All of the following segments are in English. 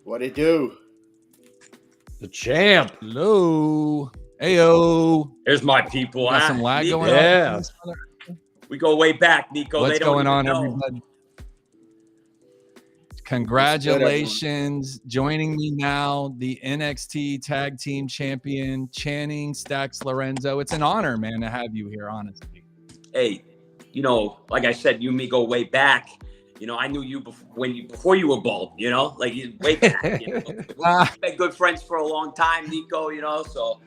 What it do? The champ. Hello. Heyo. There's my people. Got some lag Niko. going Yeah. on. We go way back, Niko. What's they don't going even on, know. everybody? Congratulations. Joining me now, the NXT Tag Team Champion, Channing Lorenzo. It's an honor, man, to have you here, honestly. Hey, like I said, you and me go way back. I knew you before you were bald, like way back. We've been good friends for a long time, Niko, so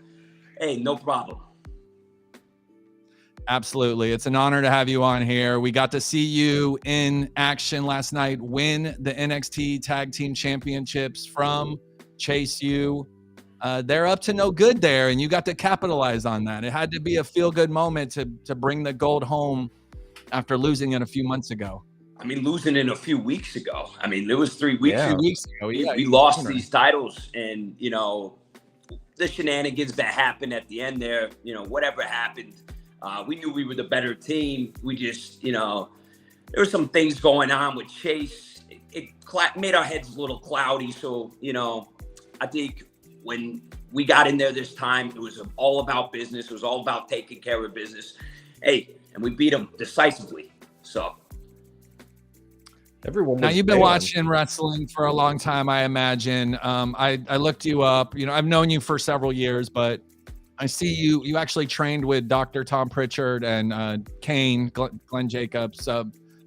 hey, no problem. Absolutely. It's an honor to have you on here. We got to see you in action last night, win the NXT Tag Team Championships from Chase U. They're up to no good there, and you got to capitalize on that. It had to be a feel-good moment to bring the gold home after losing it a few months ago. I mean, losing it a few weeks ago. I mean, it was 3 weeks. Yeah. 3 weeks ago. Yeah, we lost these titles, and, the shenanigans that happened at the end there, whatever happened, we knew we were the better team. We just, there were some things going on with Chase. It made our heads a little cloudy. So, I think when we got in there this time, it was all about business. It was all about taking care of business. Hey, and we beat them decisively. So. Everyone. Now you've been watching wrestling for a long time, I imagine. I looked you up. I've known you for several years, but I see you actually trained with Dr. Tom Pritchard and Glenn Jacobs.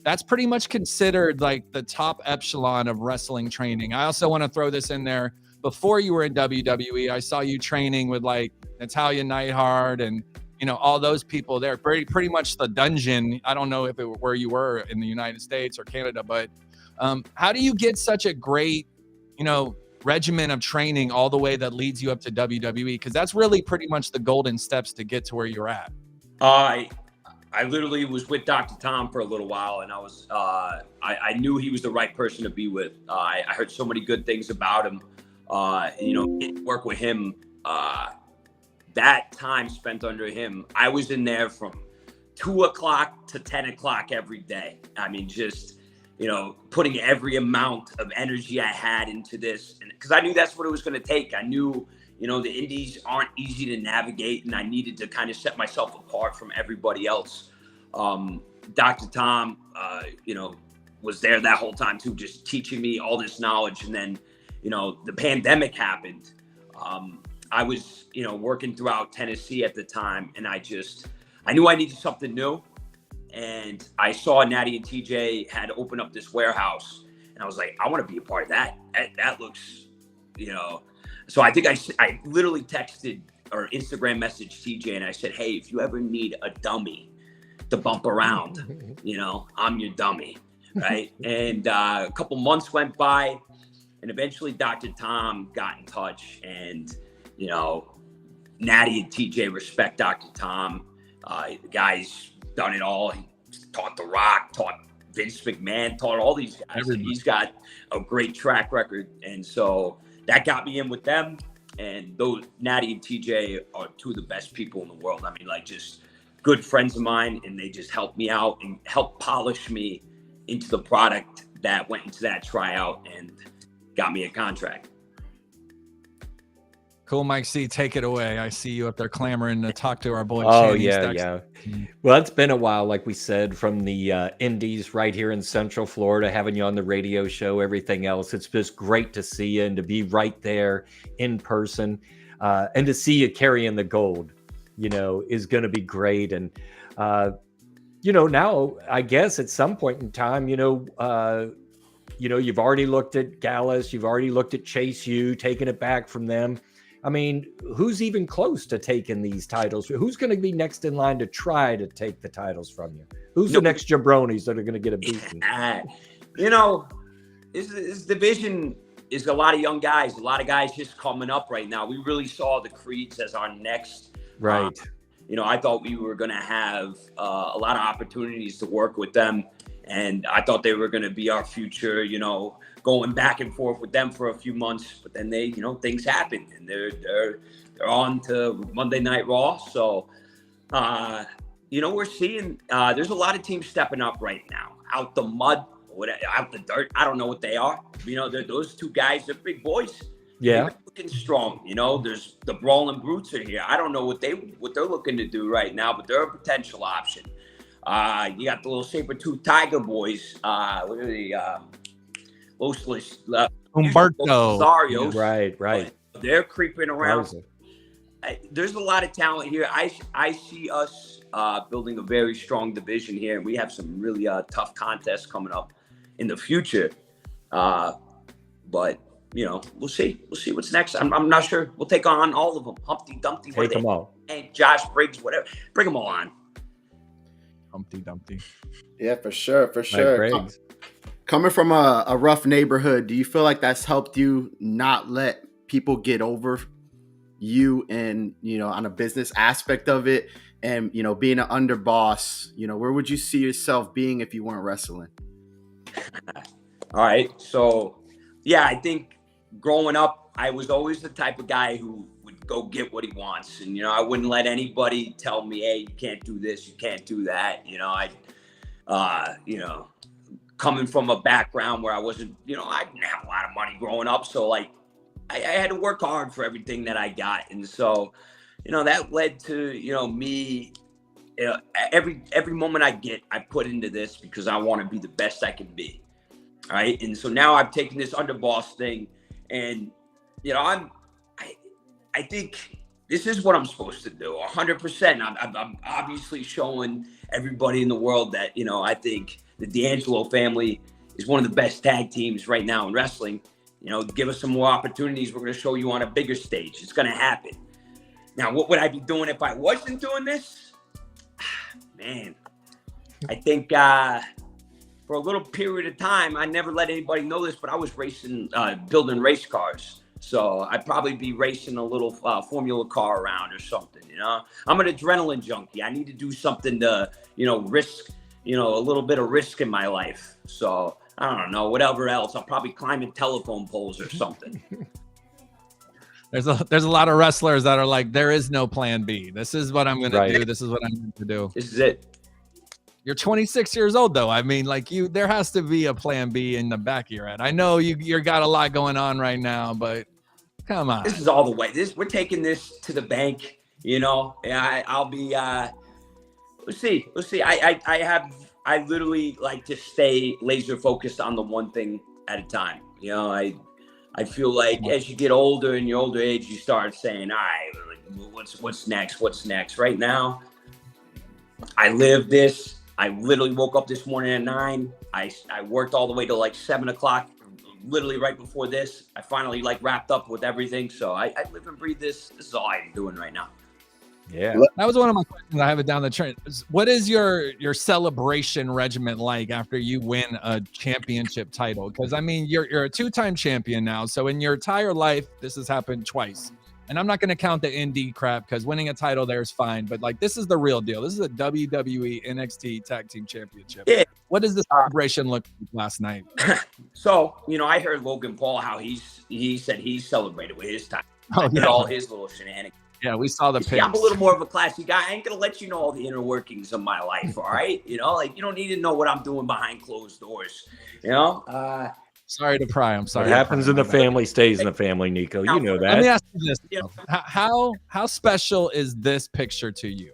That's pretty much considered like the top echelon of wrestling training. I also want to throw this in there. Before you were in WWE, I saw you training with like Natalya Neidhart and all those people there. Pretty much the dungeon. I don't know if it were where you were in the United States or Canada, but how do you get such a great, regimen of training all the way that leads you up to WWE? Because that's really pretty much the golden steps to get to where you're at. I literally was with Dr. Tom for a little while, and I was I knew he was the right person to be with. I heard so many good things about him. Work with him. That time spent under him, I was in there from 2 o'clock to 10 o'clock every day. I mean, just, putting every amount of energy I had into this. And because I knew that's what it was going to take. I knew, the indies aren't easy to navigate, and I needed to kind of set myself apart from everybody else. Dr. Tom, was there that whole time too, just teaching me all this knowledge. And then, the pandemic happened. I was, working throughout Tennessee at the time, and I knew I needed something new. And I saw Natty and TJ had opened up this warehouse, and I was like, I want to be a part of that. That looks, So I think I literally texted or Instagram messaged TJ, and I said, hey, if you ever need a dummy to bump around, I'm your dummy, right? And a couple months went by, and eventually Dr. Tom got in touch, and Natty and TJ respect Dr. Tom. The guy's done it all. He taught The Rock, taught Vince McMahon, taught all these guys. And he's got a great track record. And so that got me in with them. And those Natty and TJ are two of the best people in the world. I mean, like, just good friends of mine. And they just helped me out and helped polish me into the product that went into that tryout and got me a contract. Cool, Mike C, take it away. I see you up there clamoring to talk to our boy. Oh, Channing yeah. Well, it's been a while, like we said, from the Indies right here in Central Florida, having you on the radio show, everything else. It's just great to see you and to be right there in person, and to see you carrying the gold, is going to be great. And, now I guess at some point in time, you've already looked at Gallus, you've already looked at Chase U, taking it back from them. I mean, who's even close to taking these titles? Who's going to be next in line to try to take the titles from you? Who's the next jabronis that are going to get a beating? This division is a lot of young guys, a lot of guys just coming up right now. We really saw the Creeds as our next. Right. I thought we were going to have a lot of opportunities to work with them. And I thought they were going to be our future, going back and forth with them for a few months, but then they, things happened, and they're on to Monday Night Raw. So, we're seeing there's a lot of teams stepping up right now, out the mud out the dirt. I don't know what they are. You know, those two guys, they're big boys. Yeah. They're looking strong. You know, there's the Brawling Brutes are here. I don't know what they're looking to do right now, but they're a potential option. You got the little saber-tooth tiger boys. What are they? Humberto. Losarios. Right. They're creeping around. Garza. There's a lot of talent here. I see us building a very strong division here, and we have some really tough contests coming up in the future. But you know, we'll see. We'll see what's next. I'm not sure. We'll take on all of them. Humpty Dumpty. Take them all. And Josh Briggs, whatever. Bring them all on. Humpty Dumpty. Yeah, for sure. Briggs. Coming from a rough neighborhood, do you feel like that's helped you not let people get over you and, you know, on a business aspect of it? And, you know, being an underboss, you know, where would you see yourself being if you weren't wrestling? All right. So, yeah, I think growing up, I was always the type of guy who would go get what he wants. And, you know, I wouldn't let anybody tell me, hey, you can't do this, you can't do that. You know, you know, coming from a background where I wasn't, you know, I didn't have a lot of money growing up. So, like, I had to work hard for everything that I got. And so, you know, that led to, you know, me, every moment I get, I put into this because I want to be the best I can be. All right. And so now I've taken this underboss thing and, you know, I think this is what I'm supposed to do 100%. I'm obviously showing everybody in the world that, you know, I think the D'Angelo family is one of the best tag teams right now in wrestling. You know, give us some more opportunities. We're going to show you on a bigger stage. It's going to happen. Now, what would I be doing if I wasn't doing this? Man, I think for a little period of time, I never let anybody know this, but I was racing, building race cars. So I'd probably be racing a little formula car around or something, you know? I'm an adrenaline junkie. I need to do something to, you know, risk, you know, a little bit of risk in my life. So I don't know, whatever else. I'll probably climb in telephone poles or something. There's a lot of wrestlers that are like, there is no plan B. This is what I'm going to do. This is what I'm going to do. This is it. You're 26 years old, though. I mean, like there has to be a plan B in the back of your head. I know you're got a lot going on right now, but come on. This is all the way. We're taking this to the bank, you know. I'll be, we'll see. I literally like to stay laser focused on the one thing at a time. You know, I feel like as you get older, in your older age, you start saying, all right, what's next? What's next? Right now, I live this. I literally woke up this morning at 9. I worked all the way to like 7 o'clock, literally right before this. I finally like wrapped up with everything. So I live and breathe this. This is all I'm doing right now. Yeah. That was one of my questions. I have it down the train. What is your celebration regiment like after you win a championship title? Because I mean, you're a 2-time champion now. So in your entire life, this has happened twice. And I'm not going to count the indie crap because winning a title there is fine. But like, this is the real deal. This is a WWE NXT Tag Team Championship. Yeah. What does the celebration look like last night? So, you know, I heard Logan Paul, how he said he celebrated with his time. Oh, yeah. All his little shenanigans. Yeah, we saw the pics. I'm a little more of a classy guy. I ain't gonna let you know all the inner workings of my life, all right? You know, like you don't need to know what I'm doing behind closed doors. You know? Sorry to pry. I'm sorry. What happens in the family stays in the family, Niko. You know that. Let me ask you this: how special is this picture to you?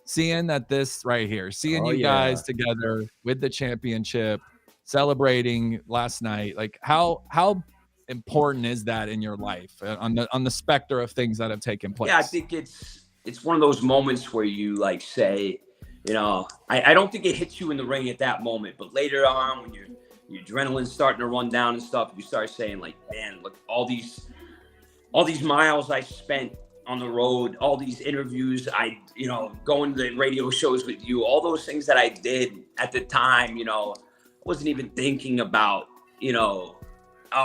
Seeing that this right here, seeing you guys together with the championship, celebrating last night, like how important is that in your life on the specter of things that have taken place? Yeah, I think it's one of those moments where you like say, you know, I don't think it hits you in the ring at that moment, but later on when your adrenaline's starting to run down and stuff, you start saying like, man, look, all these miles I spent on the road, all these interviews, going to the radio shows with you, all those things that I did at the time, you know, I wasn't even thinking about, you know,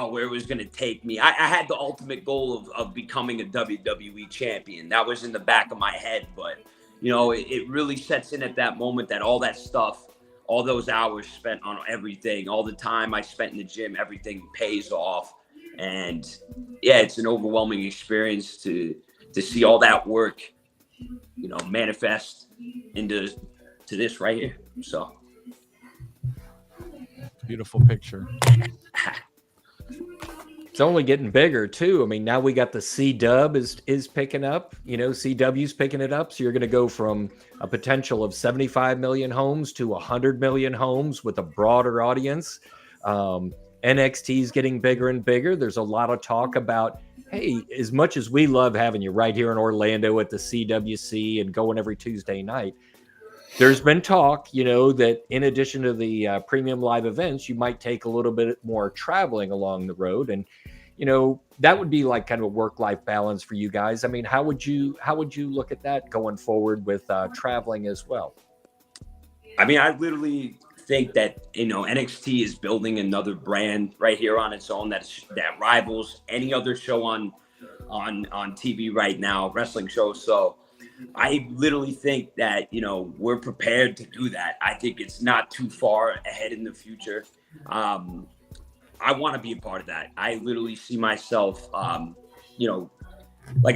where it was going to take me. I had the ultimate goal of becoming a WWE champion. That was in the back of my head, but, you know, it really sets in at that moment that all that stuff, all those hours spent on everything, all the time I spent in the gym, everything pays off. And yeah, it's an overwhelming experience to see all that work, you know, manifest into this right here. So. Beautiful picture. It's only getting bigger too. I mean, now we got the C-Dub is picking up, CW's picking it up. So you're going to go from a potential of 75 million homes to 100 million homes with a broader audience. NXT is getting bigger and bigger. There's a lot of talk about, hey, as much as we love having you right here in Orlando at the CWC and going every Tuesday night, there's been talk, that in addition to the premium live events, you might take a little bit more traveling along the road. And, that would be like kind of a work-life balance for you guys. I mean, how would you look at that going forward with traveling as well? I mean, I literally think that, NXT is building another brand right here on its own that rivals any other show on TV right now, wrestling show. So I literally think that, we're prepared to do that. I think it's not too far ahead in the future. I want to be a part of that. I literally see myself, like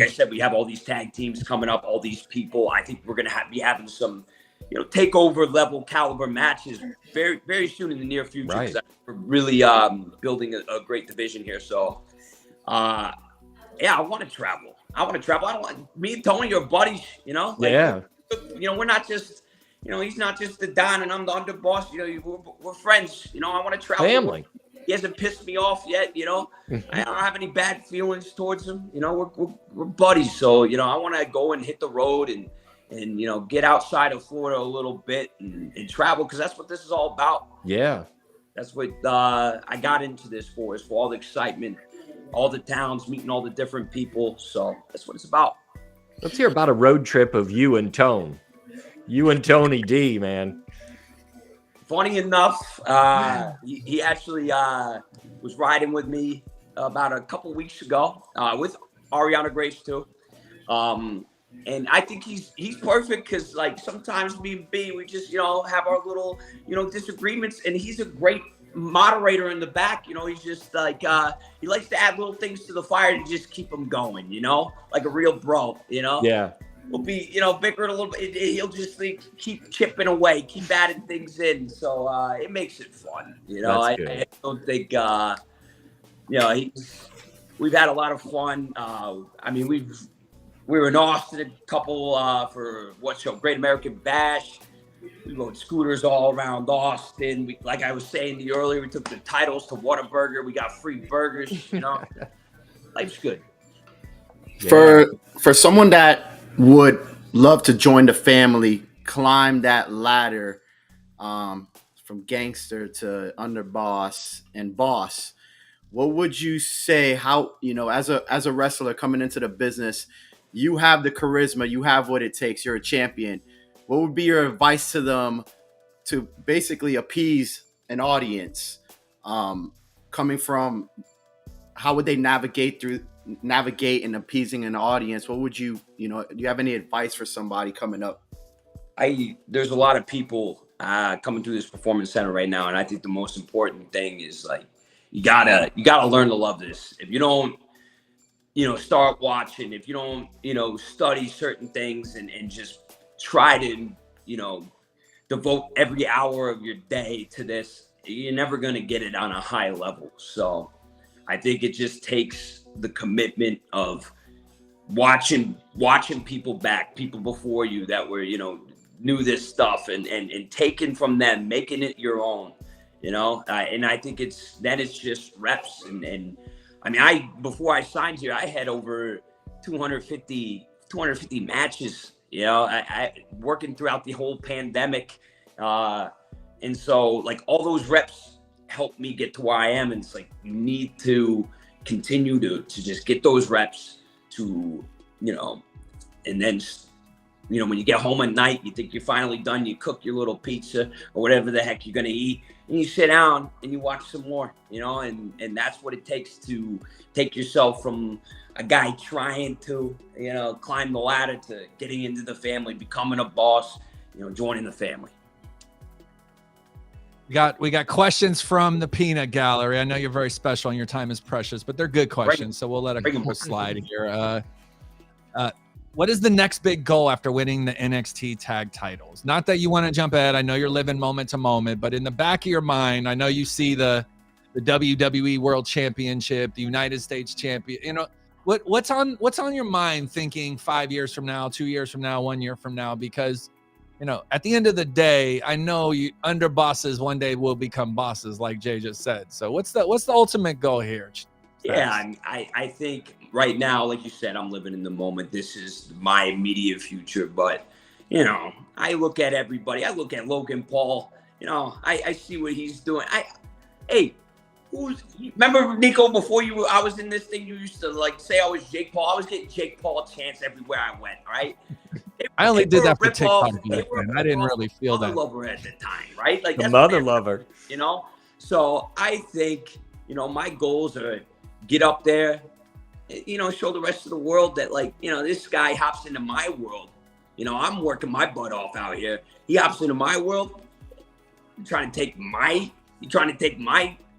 I said, we have all these tag teams coming up, all these people. I think we're going to be having some, takeover level caliber matches very, very soon in the near future. Right. We're really building a great division here. So, I want to travel. I don't want me and Tony are buddies, Yeah. We're not just, he's not just the Don and I'm the underboss. We're friends. I want to travel. Family. He hasn't pissed me off yet. I don't have any bad feelings towards him. We're buddies. So, I want to go and hit the road and get outside of Florida a little bit and travel, because that's what this is all about. Yeah. That's what I got into this for, is for all the excitement, all the towns, meeting all the different people. So that's what it's about. Let's hear about a road trip of you and Tony D, man. Funny enough, he actually was riding with me about a couple weeks ago with Ariana Grace too. And I think he's perfect, because like sometimes me and B, we just, have our little, disagreements, and he's a great moderator in the back. He's just like, he likes to add little things to the fire to just keep them going, like a real bro, Yeah. We'll be, bickering a little bit. He'll just keep chipping away, keep adding things in. So it makes it fun. I don't think, we've had a lot of fun. I mean, we were in Austin a couple for what show? Great American Bash. We rode scooters all around Austin. Like I was saying to you earlier, we took the titles to Whataburger. We got free burgers. Life's good. Yeah. For someone that would love to join the family, climb that ladder from gangster to underboss and boss, what would you say? How, as a wrestler coming into the business, you have the charisma, you have what it takes, you're a champion. What would be your advice to them to basically appease an audience? Coming from, how would they navigate and appeasing an audience? What would do you have any advice for somebody coming up? There's a lot of people coming through this performance center right now, and I think the most important thing is like you gotta learn to love this. If you don't start watching, if you don't study certain things and just try to devote every hour of your day to this, you're never going to get it on a high level. So I think it just takes the commitment of watching people before you that were, knew this stuff and taking from them, making it your own, and I think it's just reps. And I mean, before I signed here, I had over 250 matches, I working throughout the whole pandemic. And so like all those reps helped me get to where I am. And it's like, you need to continue to just get those reps to, and then, when you get home at night, you think you're finally done, you cook your little pizza or whatever the heck you're going to eat, and you sit down and you watch some more, and that's what it takes to take yourself from a guy trying to, climb the ladder to getting into the family, becoming a boss, joining the family. We got questions from the Peanut Gallery. I know you're very special and your time is precious, but they're good questions, so we'll let a couple slide here. what is the next big goal after winning the NXT tag titles? Not that you want to jump ahead. I know you're living moment to moment, but in the back of your mind, I know you see the WWE World Championship, the United States Champion. You know, what's on your mind thinking 5 years from now, 2 years from now, 1 year from now? Because, you know, at the end of the day, I know you underbosses one day will become bosses, like Jay just said. So what's the ultimate goal here? Yeah, I think right now, like you said, I'm living in the moment. This is my immediate future. But, you know, I look at everybody. I look at Logan Paul. You know, I see what he's doing. Remember, Niko, before I was in this thing, you used to like say I was Jake Paul. I was getting Jake Paul chants everywhere I went, right? I only did that for TikTok. I didn't really feel that. Mother lover at the time, right? Like the mother lover. You know? So I think, you know, my goals are get up there, you know, show the rest of the world that, like, you know, this guy hops into my world. You know, I'm working my butt off out here. He hops into my world. You trying to take my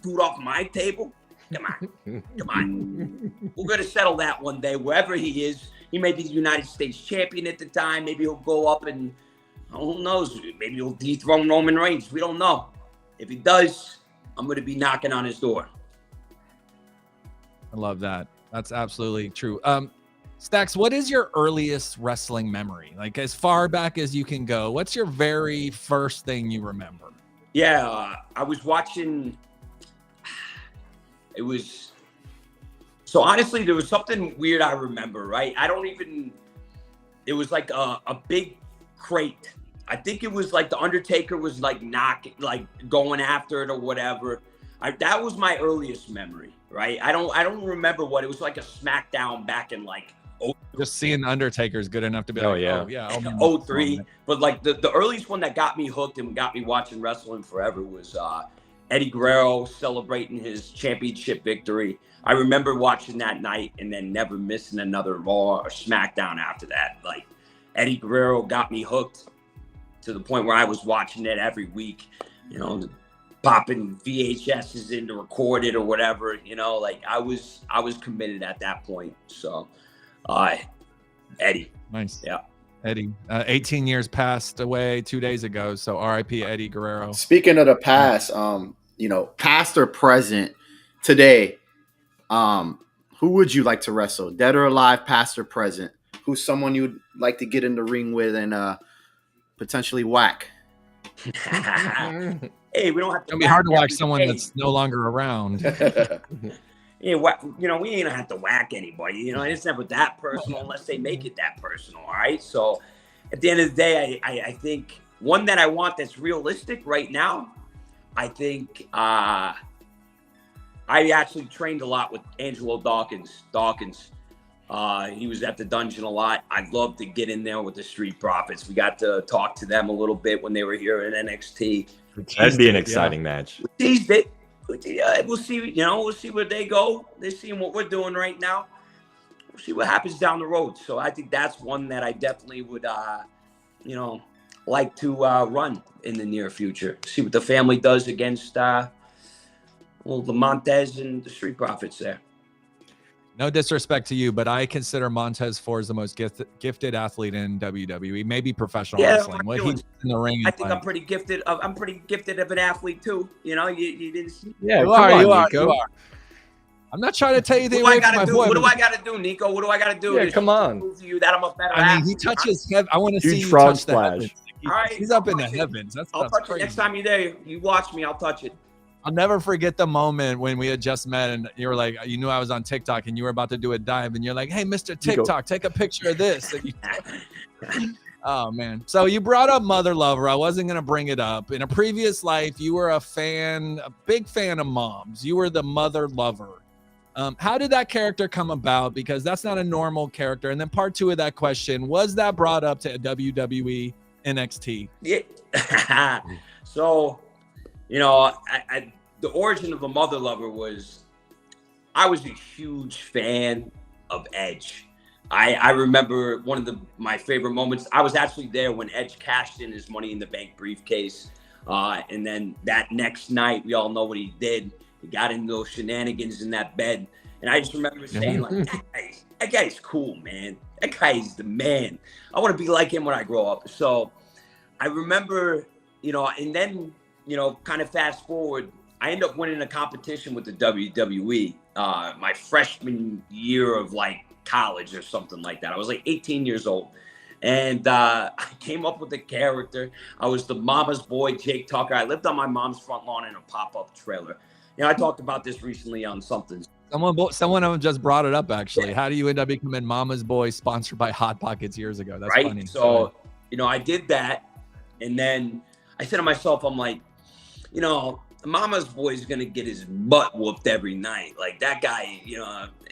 food off my table? Come on. We're going to settle that one day, wherever he is. He may be the United States champion at the time. Maybe he'll go up and, who knows, maybe he'll dethrone Roman Reigns. We don't know. If he does, I'm going to be knocking on his door. I love that. That's absolutely true. Stax, what is your earliest wrestling memory? Like, as far back as you can go, what's your very first thing you remember? Yeah, I was watching. So honestly, there was something weird I remember, right? It was like a big crate. I think it was like the Undertaker was like going after it or whatever. That was my earliest memory, right? I don't remember what it was like. A SmackDown back in like just seeing the Undertaker is good enough to be like, oh yeah, 03. But like the earliest one that got me hooked and got me watching wrestling forever was Eddie Guerrero celebrating his championship victory. I remember watching that night and then never missing another Raw or SmackDown after that. Like, Eddie Guerrero got me hooked to the point where I was watching it every week, you know, popping VHSs in to record it or whatever, you know, like I was committed at that point. So, Eddie. Nice. Yeah. Eddie, 18 years passed away 2 days ago. So RIP Eddie Guerrero. Speaking of the past, you know, past or present today, who would you like to wrestle? Dead or alive, past or present? Who's someone you'd like to get in the ring with and potentially whack? Hey, we don't have to. It'll be hard to whack someone that's no longer around. Yeah, you know, we ain't gonna have to whack anybody. You know, it's never that personal unless they make it that personal. All right. So at the end of the day, I think one that I want that's realistic right now. I think I actually trained a lot with Angelo Dawkins. He was at the dungeon a lot. I'd love to get in there with the Street Profits. We got to talk to them a little bit when they were here at NXT. That'd be an exciting match. We teased it. We'll see. You know, we'll see where they go. They're seeing what we're doing right now. We'll see what happens down the road. So I think that's one that I definitely would, you know, like to run in the near future. See what the family does against, the Montez and the Street Profits there. No disrespect to you, but I consider Montez Ford the most gifted athlete in WWE, maybe professional wrestling. What he's in the ring, I think I'm pretty gifted. I'm pretty gifted of an athlete too. You know, you didn't see. Yeah, you are. I'm not trying to tell you what do I got to do. What do I got to do, Niko? What do I got to do? Yeah, come on. Prove to you that I'm a better athlete. He touches heaven. I want to see you touch the heavens. All right, he's up in the heavens. I'll touch it next time you're there. You watch me. I'll touch it. I'll never forget the moment when we had just met and you were like, you knew I was on TikTok and you were about to do a dive and you're like, hey, Mr. TikTok, take a picture of this. Oh, man. So you brought up Mother Lover. I wasn't going to bring it up. In a previous life, you were a big fan of moms. You were the Mother Lover. How did that character come about? Because that's not a normal character. And then part two of that question, was that brought up to WWE NXT? Yeah. So, you know, the origin of the Mother Lover was, I was a huge fan of Edge. I remember one of my favorite moments. I was actually there when Edge cashed in his Money in the Bank briefcase. And then that next night, we all know what he did. He got into those shenanigans in that bed. And I just remember saying, like, that guy's cool, man. that guy is the man. I want to be like him when I grow up. So I remember, and then, kind of fast forward, I ended up winning a competition with the WWE my freshman year of like college or something like that. I was like 18 years old. And I came up with a character. I was the mama's boy, Jake Tucker. I lived on my mom's front lawn in a pop-up trailer. I talked about this recently on something. Someone just brought it up, actually. Yeah. How do you end up becoming Mama's Boy, sponsored by Hot Pockets years ago? That's funny. So, I did that. And then I said to myself, I'm like, Mama's Boy is going to get his butt whooped every night. Like that guy,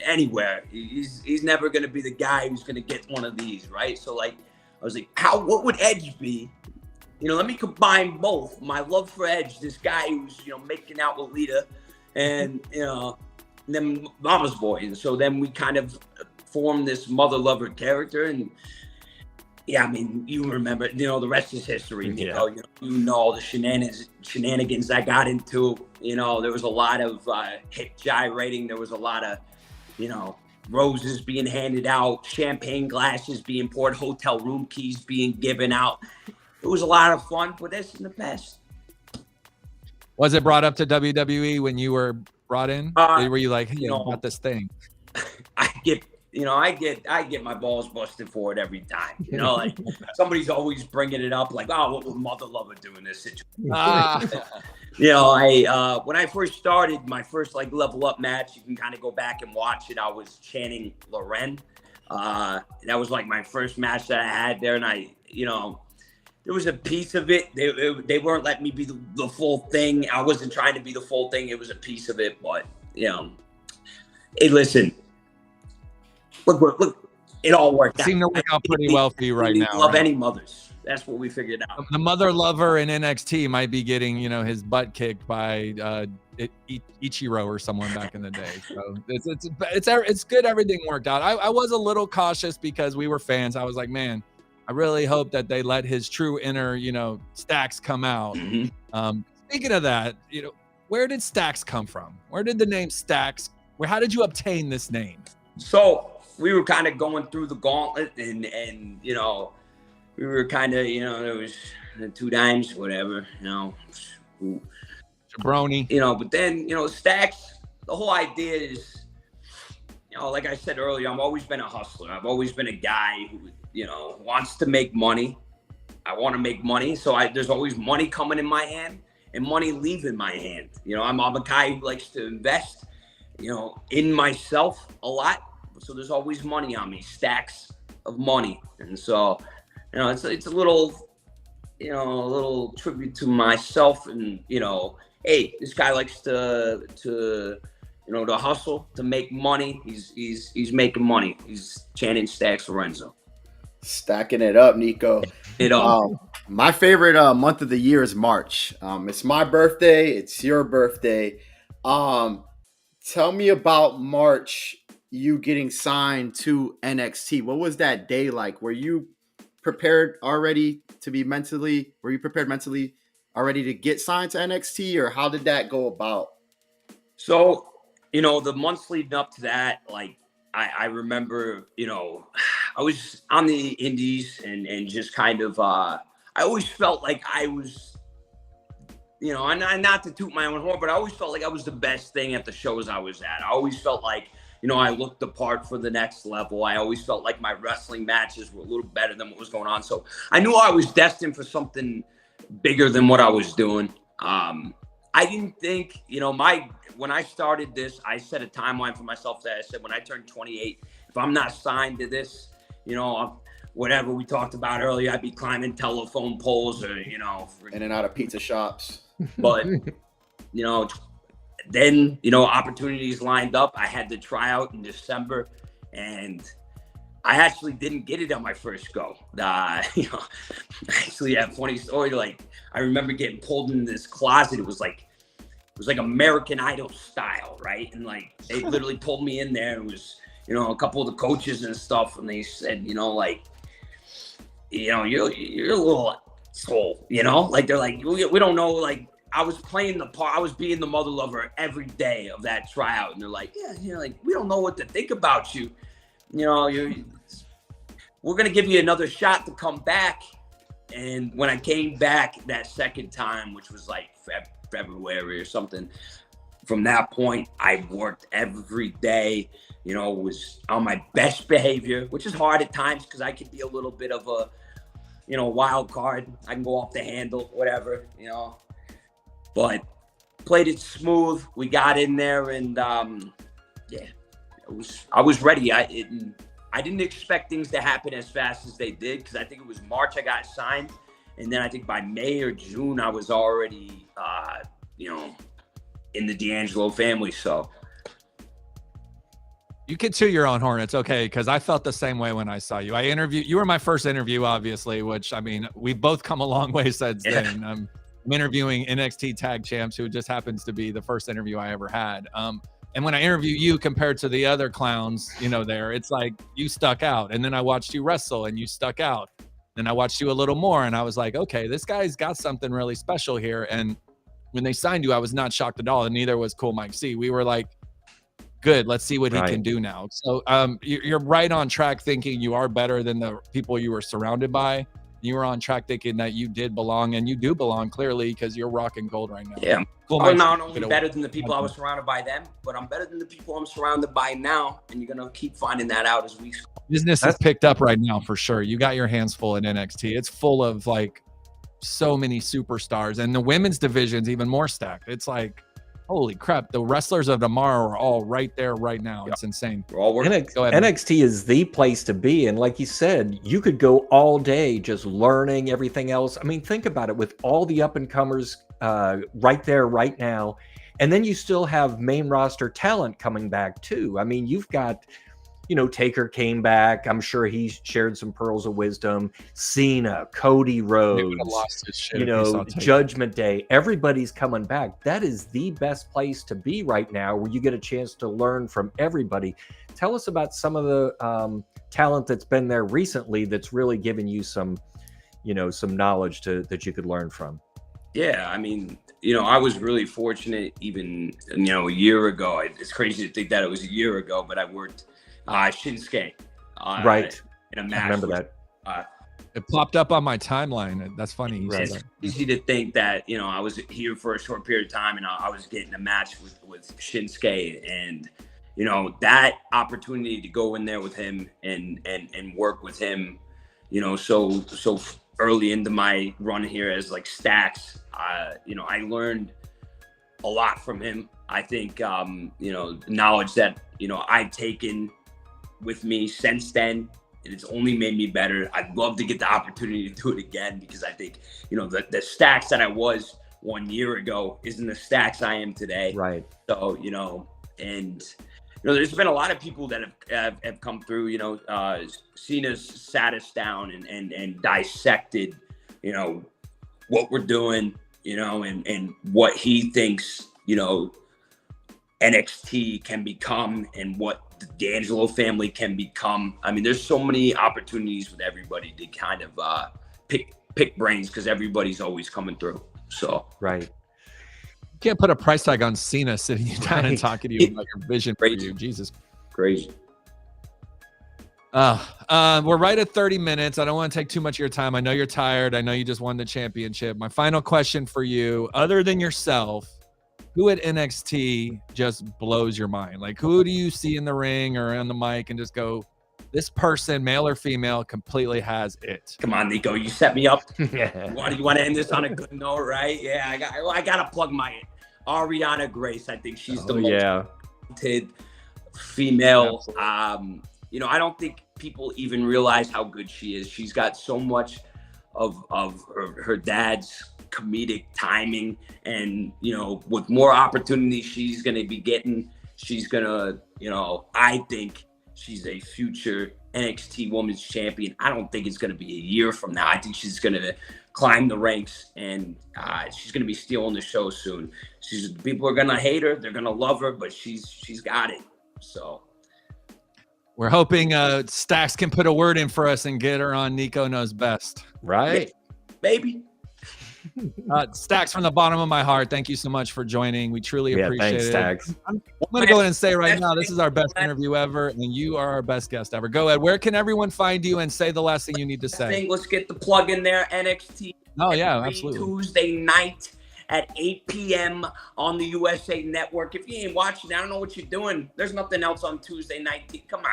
anywhere. He's never going to be the guy who's going to get one of these, right? So like, I was like, what would Edge be? Let me combine both. My love for Edge, this guy who's, making out with Lita, and, then Mama's Boy. And so then we kind of formed this mother lover character. And yeah, I mean, you remember, the rest is history, Niko. Yeah. All the shenanigans I got into. There was a lot of hip gyrating. There was a lot of, roses being handed out, champagne glasses being poured, hotel room keys being given out. It was a lot of fun, but that's in the past. Was it brought up to WWE when you were brought in? Were you like, hey, got this thing? I get my balls busted for it every time. Like somebody's always bringing it up, like, oh, what would Mother Lover do in this situation? When I first started my first like level up match, you can kind of go back and watch it. I was Channing Lorenzo. That was like my first match that I had there, and there was a piece of it. They weren't letting me be the full thing. I wasn't trying to be the full thing. It was a piece of it, but hey, listen. Look, it all worked out. Seemed to work out pretty well for you right now. Love any mothers. That's what we figured out. The mother lover in NXT might be getting, his butt kicked by Ichiro or someone back in the day. So it's good. Everything worked out. I was a little cautious because we were fans. I was like, man, I really hope that they let his true inner, Stacks come out. Mm-hmm. Speaking of that, where did Stacks come from? Where did the name Stacks? How did you obtain this name? So we were kind of going through the gauntlet, and we were kind of, there was the 2 dimes, whatever, jabroni, but then, Stacks, the whole idea is, like I said earlier, I've always been a hustler. I've always been a guy who, wants to make money. I want to make money. So there's always money coming in my hand and money leaving my hand. I'm a guy who likes to invest, in myself a lot. So there's always money on me, stacks of money. And so, it's a little, a little tribute to myself. And, hey, this guy likes to hustle, to make money. He's making money. He's Channing Stacks Lorenzo. Stacking it up, Niko. My favorite month of the year is March. It's my birthday. It's your birthday. Tell me about March, you getting signed to NXT. What was that day like? Were you prepared already were you prepared mentally already to get signed to NXT, or how did that go about? So, the months leading up to that, like, I remember, I was on the indies and just kind of, I always felt like I was, not to toot my own horn, but I always felt like I was the best thing at the shows I was at. I always felt like, I looked the part for the next level. I always felt like my wrestling matches were a little better than what was going on. So I knew I was destined for something bigger than what I was doing. I didn't think, when I started this, I set a timeline for myself that I said, when I turn 28, if I'm not signed to this, whatever we talked about earlier, I'd be climbing telephone poles or, in and out of pizza shops. But, then, opportunities lined up. I had the tryout in December, and I actually didn't get it on my first go. Actually, a funny story. Like, I remember getting pulled in this closet. It was like American Idol style, right? And like, they literally pulled me in there. And it was, a couple of the coaches and stuff, and they said, you're a little soul, like, they're like, we don't know, like, I was playing the part. I was being the mother lover every day of that tryout, and they're like, yeah, like, we don't know what to think about you. we're going to give you another shot to come back. And when I came back that second time, which was like February or something, from that point, I worked every day, you know, was on my best behavior, which is hard at times because I can be a little bit of a, you know, wild card. I can go off the handle, whatever, you know, but played it smooth. We got in there and, yeah, I was ready. I didn't expect things to happen as fast as they did because I think it was March I got signed. And then I think by May or June, I was already, you know, in the D'Angelo family. So you can toot your own horn. It's okay, because I felt the same way when I saw you. You were my first interview, obviously, which, I mean, we've both come a long way since then. I'm interviewing NXT Tag Champs, who just happens to be the first interview I ever had. And when I interview you compared to the other clowns, you know, it's like you stuck out. And then I watched you wrestle and you stuck out. Then I watched you a little more and I was like, okay, this guy's got something really special here. And when they signed you, I was not shocked at all. And neither was Cool Mike C. We were like, good, let's see what he can do now. So you're right on track thinking you are better than the people you were surrounded by. You were on track thinking that you did belong, and you do belong clearly because you're rocking gold right now. Yeah. Cool, I'm not only better than the people I was surrounded by them, but I'm better than the people I'm surrounded by now. And you're going to keep finding that out as weeks go. Business is picked up right now for sure. You got your hands full in NXT. It's full of like so many superstars, and the women's division's even more stacked. It's like, holy crap, the wrestlers of tomorrow are all right there right now. Yep. It's insane. We're all working. NXT is the place to be. And like you said, you could go all day just learning everything else. I mean, think about it, with all the up-and-comers right there right now. And then you still have main roster talent coming back too. I mean, you've got, you know, Taker came back. I'm sure he shared some pearls of wisdom. Cena, Cody Rhodes, you know, Judgment Day. Everybody's coming back. That is the best place to be right now, where you get a chance to learn from everybody. Tell us about some of the talent that's been there recently that's really given you some, you know, some knowledge that you could learn from. Yeah, I mean, you know, I was really fortunate even, you know, a year ago. It's crazy to think that it was a year ago, but I worked Shinsuke, right? In a match. I remember that. It popped up on my timeline. That's funny. It's easy to think that, you know, I was here for a short period of time and I was getting a match with Shinsuke, and you know, that opportunity to go in there with him and work with him, you know, so early into my run here as like Stacks, you know, I learned a lot from him. I think, you know, knowledge that, you know, I've taken with me since then, and it's only made me better. I'd love to get the opportunity to do it again, because I think, you know, the Stacks that I was 1 year ago isn't the Stacks I am today. Right. So, you know, and, you know, there's been a lot of people that have come through, you know, Cena's sat us down and dissected, you know, what we're doing, you know, and what he thinks, you know, NXT can become and what the D'Angelo family can become. I mean, there's so many opportunities with everybody to kind of pick brains, because everybody's always coming through. So right. You can't put a price tag on Cena sitting you down and talking to you about your vision for you. Jesus. Crazy. We're right at 30 minutes. I don't want to take too much of your time. I know you're tired. I know you just won the championship. My final question for you, other than yourself, who at NXT just blows your mind? Like, who do you see in the ring or on the mic and just go, this person, male or female, completely has it? Come on, Niko, you set me up. Yeah. You want to end this on a good note, right? Yeah, I got to plug my Ariana Grace. I think she's the most talented female. You know, I don't think people even realize how good she is. She's got so much of her dad's comedic timing, and you know, with more opportunities she's going to be getting, she's going to, you know, I think she's a future NXT Women's Champion. I don't think it's going to be a year from now. I think she's going to climb the ranks, and she's going to be stealing the show soon. People are going to hate her, they're going to love her, but she's got it. So we're hoping Stacks can put a word in for us and get her on Niko Knows Best. Right. Baby. Stacks, from the bottom of my heart, thank you so much for joining. We truly appreciate thanks, it. Stacks. I'm going to go ahead and say right now, this is our best interview ever, and you are our best guest ever. Go ahead. Where can everyone find you, and say the last thing you need to say? Let's get the plug in there. NXT. Oh, yeah, every absolutely. Tuesday night at 8 p.m. on the USA Network. If you ain't watching, I don't know what you're doing. There's nothing else on Tuesday night. Come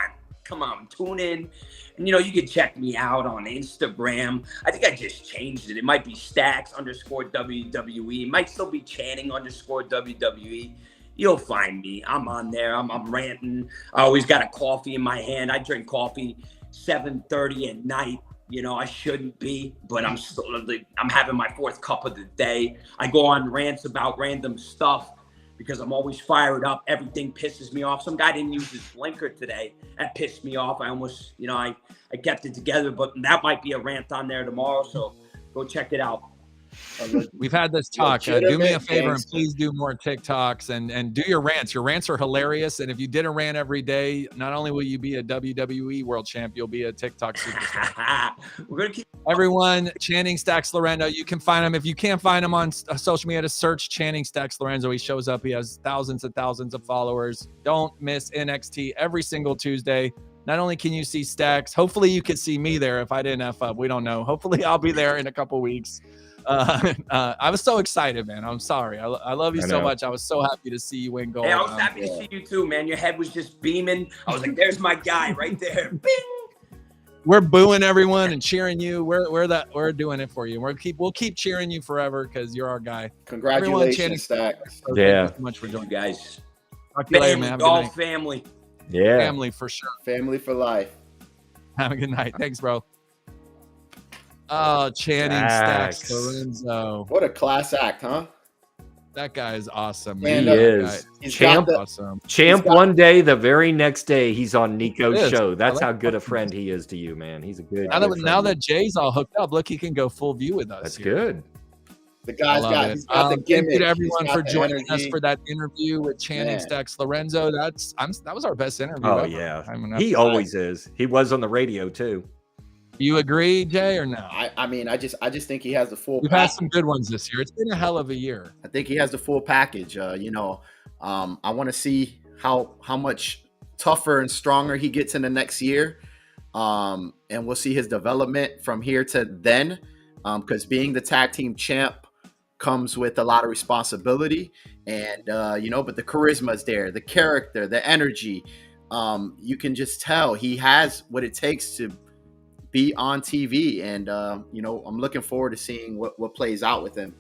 on, tune in. And, you can check me out on Instagram. I think I just changed it. It might be Stacks_WWE. It might still be Channing_WWE. You'll find me. I'm on there. I'm ranting. I always got a coffee in my hand. I drink coffee 7:30 at night. I shouldn't be, but I'm having my 4th cup of the day. I go on rants about random stuff because I'm always fired up. Everything pisses me off. Some guy didn't use his blinker today. That pissed me off. I almost, I kept it together, but that might be a rant on there tomorrow. So go check it out. We've had this talk. Do me a favor and please do more TikToks and do your rants. Your rants are hilarious. And if you did a rant every day, not only will you be a WWE world champ, you'll be a TikTok superstar. We're going to keep everyone. Channing Stacks Lorenzo. You can find him. If you can't find him on social media, to search Channing Stacks Lorenzo. He shows up. He has thousands and thousands of followers. Don't miss NXT every single Tuesday. Not only can you see Stacks, hopefully you can see me there if I didn't F up. We don't know. Hopefully I'll be there in a couple weeks. I was so excited, man. I'm sorry. I love you so much. I was so happy to see you win gold. Hey, I was happy to see you too, man. Your head was just beaming. I was like, there's my guy right there. Bing! We're booing everyone and cheering you. We're doing it for you. We'll keep cheering you forever because you're our guy. Congratulations, Stacks. Yeah. Thank you so much for joining, guys. Talk to you later, man. Have a good all night. family. Yeah. Family for sure. Family for life. Have a good night. Thanks, bro. Oh, Channing Stacks Lorenzo. What a class act, huh? That guy is awesome. He is. Champ. Awesome. Champ one day, the very next day, he's on Niko's show. That's like how good a friend he is to you, man. He's a good. Now that Jay's all hooked up, look, he can go full view with us. That's here. good. The guy's got the gimmick. Thank you to everyone for joining us energy. for that interview with Channing Stacks Lorenzo. That was our best interview. Oh ever. yeah, he always is. He was on the radio too. You agree, Jay, or no? I mean, I just think he has the full. We've had some good ones this year. It's been a hell of a year. I think he has the full package. I want to see how much tougher and stronger he gets in the next year, and we'll see his development from here to then. Because being the tag team champ comes with a lot of responsibility, and but the charisma is there, the character, the energy. You can just tell he has what it takes to be on TV, and I'm looking forward to seeing what plays out with him.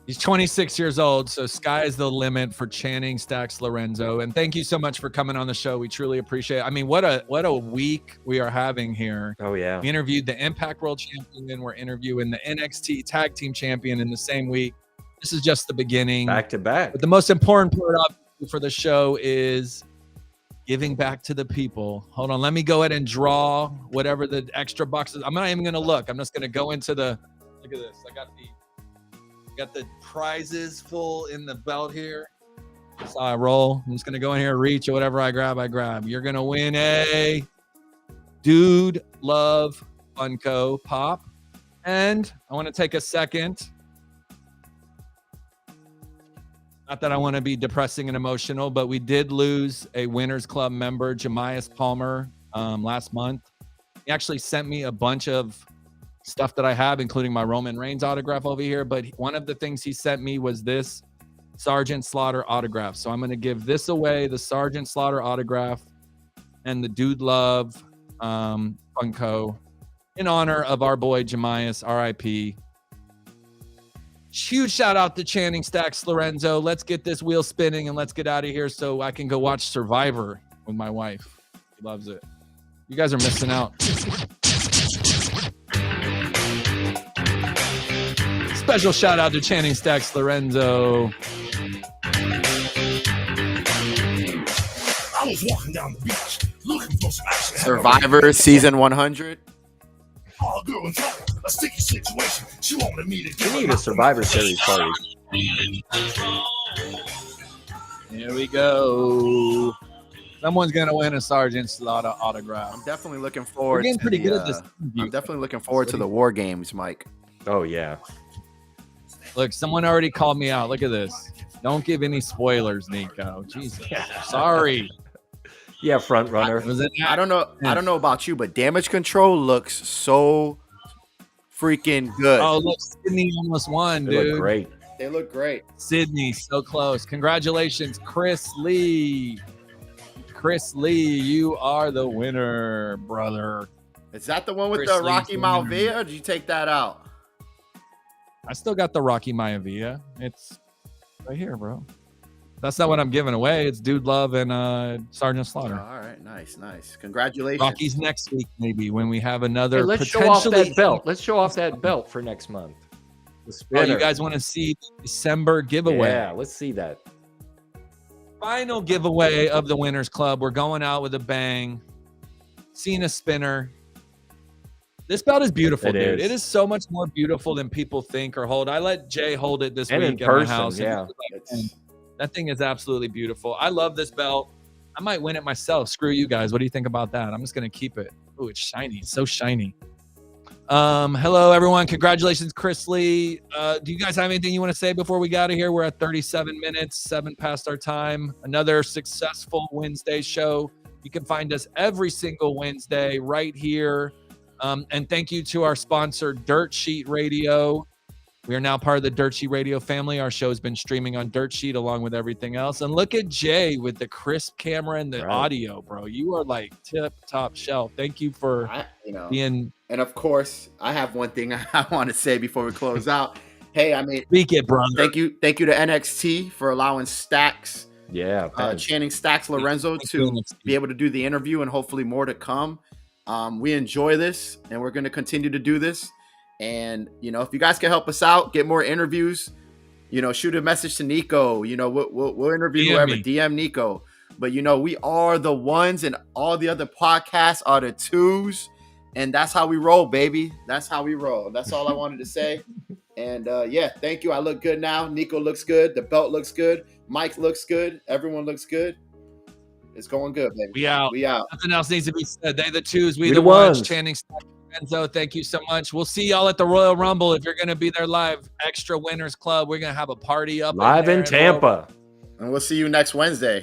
He's 26 years old, so sky is the limit for Channing Stacks Lorenzo. And thank you so much for coming on the show. We truly appreciate it. I mean, what a week we are having here. Oh yeah. We interviewed the Impact World Champion, and we're interviewing the NXT Tag Team Champion in the same week. This is just the beginning. Back to back. But the most important part for the show is giving back to the people. Hold on, let me go ahead and draw whatever the extra boxes. I'm not even going to look. I'm just going to go into the. Look at this. I got the prizes full in the belt here. That's how I roll. I'm just going to go in here, reach, or whatever I grab. You're going to win a Dude Love Funko Pop. And I want to take a second. Not that I want to be depressing and emotional, but we did lose a Winners Club member, Jemias Palmer, last month. He actually sent me a bunch of stuff that I have, including my Roman Reigns autograph over here. But one of the things he sent me was this Sergeant Slaughter autograph. So I'm going to give this away, the Sergeant Slaughter autograph and the Dude Love Funko in honor of our boy Jemias, RIP. Huge shout out to Channing Stacks Lorenzo. Let's get this wheel spinning and let's get out of here so I can go watch Survivor with my wife. She loves it. You guys are missing out. Special shout out to Channing Stacks Lorenzo. I was walking down the beach looking for some action. Survivor season 100. Oh, girl in trouble, a sticky situation. She wanted me to We need a Survivor Series party. Here we go. Someone's gonna win a Sergeant Slaughter autograph. I'm definitely looking We're forward getting to pretty the, good at this. I'm definitely looking forward to the War Games, Mike. Oh yeah. Look, someone already called me out. Look at this. Don't give any spoilers, Nico. Jesus. Sorry. Yeah, front runner. Was it I don't know about you, but Damage Control looks so freaking good. Oh, look, Sydney almost won, They dude. look great. They look great. Sydney, so close. Congratulations, Chris Lee. Chris Lee, you are the winner, brother. Is that the one with Chris the Lee's Rocky the winner. Maivia, or did you take that out? I still got the Rocky Maivia. It's right here, bro. That's not what I'm giving away. It's Dude Love and Sergeant Slaughter. All right, nice. Congratulations. Rocky's next week, maybe, when we have another Hey, let's show off potentially. that belt. Let's show off that belt for next month. The Oh, spinner. you guys want to see the December giveaway? Yeah, let's see that. Final giveaway of the Winners Club. We're going out with a bang. Cena spinner. This belt is beautiful, It dude. is. It is so much more beautiful than people think or hold. I let Jay hold it this And in week at person, my house. and yeah. he was like, It's- "Man, that thing is absolutely beautiful. I love this belt. I might win it myself. Screw you guys. What do you think about that? I'm just gonna keep it. Oh, it's shiny. It's so shiny. Hello everyone. Congratulations, Chris Lee. Do you guys have anything you want to say before we get out of here? We're at 37 minutes, 7 past our time. Another successful Wednesday show. You can find us every single Wednesday right here. And thank you to our sponsor, Dirt Sheet Radio. We are now part of the Dirt Sheet Radio family. Our show has been streaming on Dirt Sheet along with everything else. And look at Jay with the crisp camera and the Right. audio, bro. You are like tip top shelf. Thank you for being. And of course, I have one thing I want to say before we close out. Hey, I mean, Speak it, brother. thank you to NXT for allowing Stacks, Yeah, man. Channing Stacks Lorenzo Thank you, to NXT. be able to do the interview and hopefully more to come. We enjoy this and we're going to continue to do this. And, if you guys can help us out, get more interviews, shoot a message to Niko, we'll interview DM whoever, me. DM Niko. But, we are the ones and all the other podcasts are the twos. And that's how we roll, baby. That's how we roll. That's all I wanted to say. And thank you. I look good now. Niko looks good. The belt looks good. Mike looks good. Everyone looks good. It's going good, baby. We out. We out. Nothing else needs to be said. They the twos, we We the the ones. ones. Channing Lorenzo, thank you so much. We'll see y'all at the Royal Rumble if you're going to be there live. Extra Winners Club. We're going to have a party up Live there in and Tampa. And we'll see you next Wednesday.